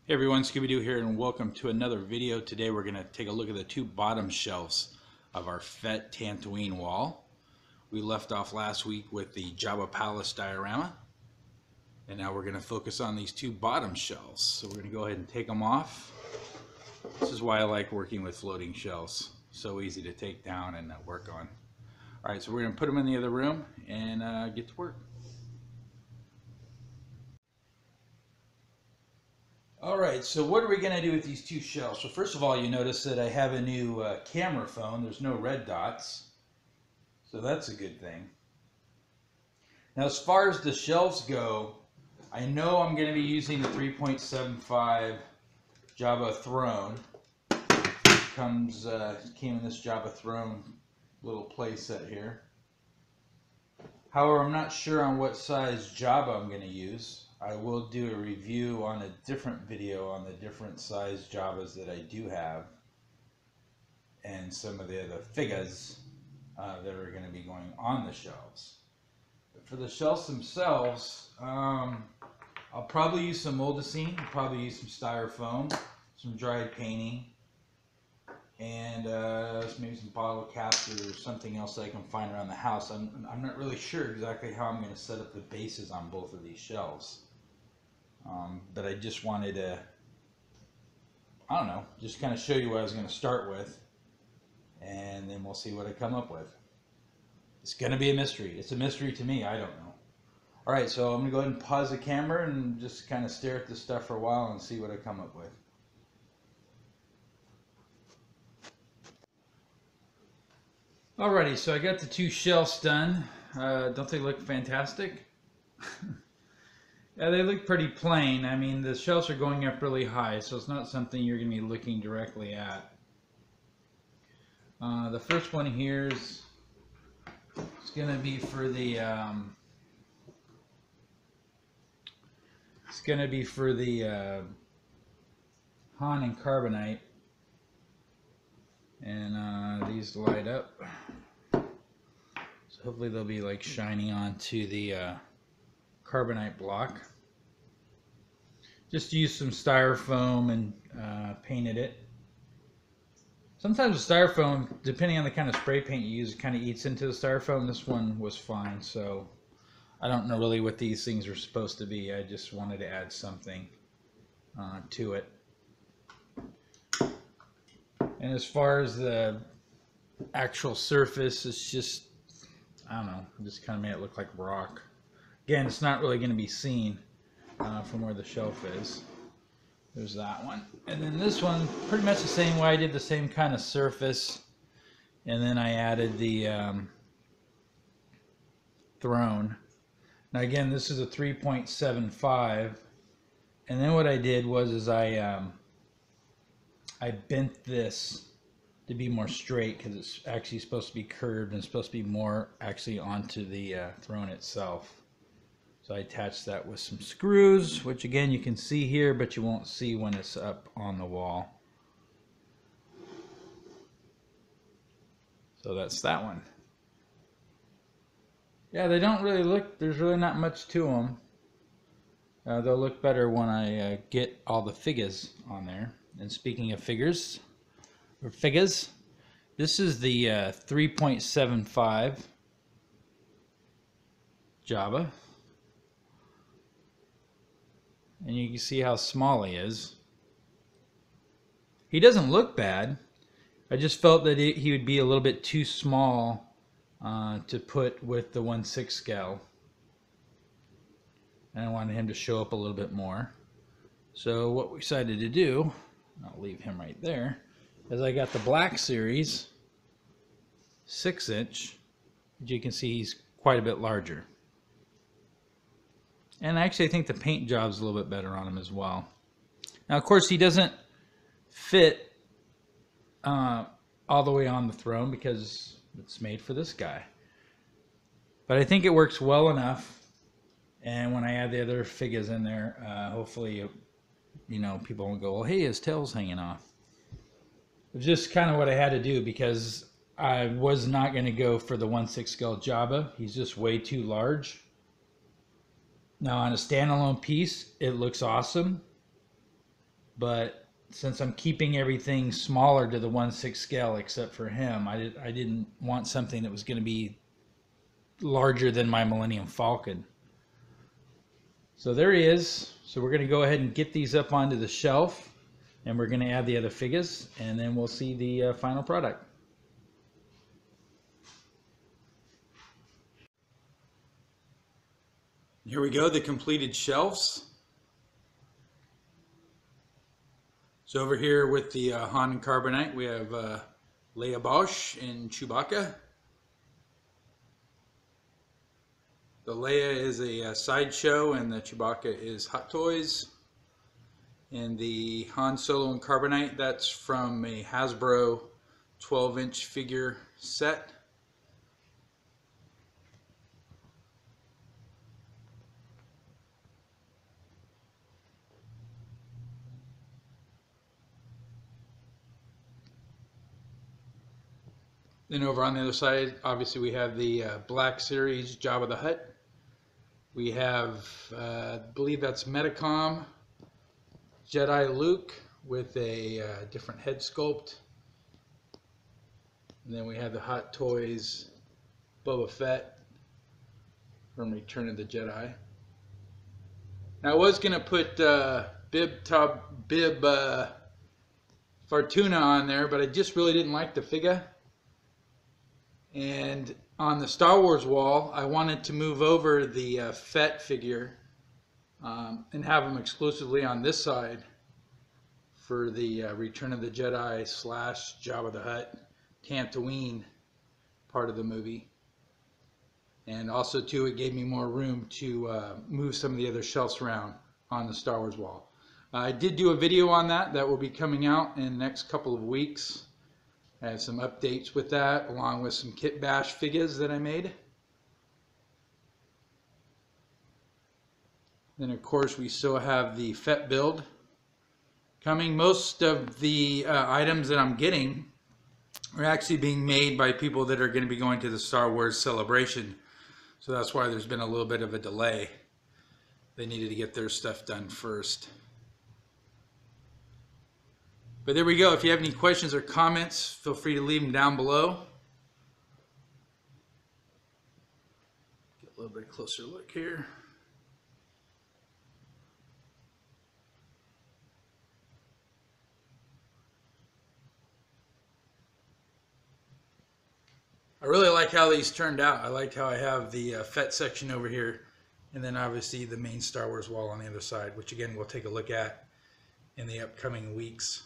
Hey everyone, Scooby-Doo here and welcome to another video. Today we're going to take a look at the two bottom shelves of our Fett Tatooine wall. We left off last week with the Jabba Palace diorama, and now we're going to focus on these two bottom shelves. So we're going to go ahead and take them off. This is why I like working with floating shelves. So easy to take down and work on. Alright, so we're going to put them in the other room and get to work. Alright, so what are we going to do with these two shelves? So first of all, you notice that I have a new camera phone. There's no red dots. So that's a good thing. Now as far as the shelves go, I know I'm going to be using the 3.75 Jabba throne. Came in this Jabba throne little play set here. However, I'm not sure on what size Jabba I'm going to use. I will do a review on a different video on the different size Jabbas that I do have and some of the other figures that are going to be going on the shelves. But for the shelves themselves, I'll probably use some moldacine, probably use some styrofoam, some dried painting, and maybe some bottle caps or something else that I can find around the house. I'm not really sure exactly how I'm going to set up the bases on both of these shelves. But I just wanted to, I don't know, just kind of show you what I was going to start with, and then we'll see what I come up with. It's going to be a mystery. It's a mystery to me. I don't know. Alright, so I'm going to go ahead and pause the camera and just kind of stare at this stuff for a while and see what I come up with. Alrighty, so I got the two shelves done. Don't they look fantastic? Yeah, they look pretty plain. I mean, the shelves are going up really high, so it's not something you're going to be looking directly at. The first one here is going to be for the Han and Carbonite, and these light up. So hopefully they'll be like shining onto the Carbonite block. Just used some styrofoam and painted it. Sometimes the styrofoam, depending on the kind of spray paint you use, it kind of eats into the styrofoam. This one was fine, so I don't know really what these things are supposed to be. I just wanted to add something to it. And as far as the actual surface, it's just, I don't know, just kind of made it look like rock. Again, it's not really going to be seen from where the shelf is. There's that one. And then this one, pretty much the same way. I did the same kind of surface. And then I added the throne. Now again, this is a 3.75. And then what I did was I bent this to be more straight because it's actually supposed to be curved and it's supposed to be more actually onto the throne itself. So I attached that with some screws, which again you can see here, but you won't see when it's up on the wall. So that's that one. Yeah, they don't really look, there's really not much to them. They'll look better when I get all the figures on there. And speaking of figures, this is the 3.75 Jabba. And you can see how small he is. He doesn't look bad. I just felt that he would be a little bit too small to put with the 1/6 scale. And I wanted him to show up a little bit more. So what we decided to do, I'll leave him right there, is I got the Black Series 6-inch. As you can see, he's quite a bit larger. And actually I think the paint job's a little bit better on him as well. Now of course he doesn't fit all the way on the throne because it's made for this guy. But I think it works well enough. And when I add the other figures in there, hopefully, you know, people won't go, well, hey, his tail's hanging off. It's just kind of what I had to do because I was not going to go for the 1/6 scale Jabba. He's just way too large. Now on a standalone piece, it looks awesome. but since I'm keeping everything smaller to the 1/6 scale except for him, I didn't want something that was going to be larger than my Millennium Falcon. So there he is. So we're going to go ahead and get these up onto the shelf, and we're going to add the other figures, and then we'll see the final product. Here we go, the completed shelves. So over here with the Han and Carbonite, we have Leia Bosch and Chewbacca. The Leia is a sideshow, and the Chewbacca is Hot Toys. And the Han Solo and Carbonite, that's from a Hasbro 12-inch figure set. Then over on the other side, obviously we have the Black Series Jabba the Hutt. We have, I believe that's Metacom Jedi Luke with a different head sculpt. And then we have the Hot Toys Boba Fett from Return of the Jedi. Now I was going to put Bib Fortuna on there, but I just really didn't like the figure. And on the Star Wars wall, I wanted to move over the Fett figure and have him exclusively on this side for the Return of the Jedi / Jabba the Hutt Tatooine part of the movie. And also too, it gave me more room to move some of the other shelves around on the Star Wars wall. I did do a video on that will be coming out in the next couple of weeks. I have some updates with that, along with some Kit Bash figures that I made. Then of course we still have the Fett build coming. Most of the items that I'm getting are actually being made by people that are going to be going to the Star Wars celebration. So that's why there's been a little bit of a delay. They needed to get their stuff done first. But there we go. If you have any questions or comments, feel free to leave them down below. Get a little bit closer look here. I really like how these turned out. I like how I have the Fett section over here, and then obviously the main Star Wars wall on the other side, which again we'll take a look at in the upcoming weeks.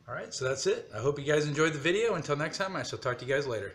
Alright, so that's it. I hope you guys enjoyed the video. Until next time, I shall talk to you guys later.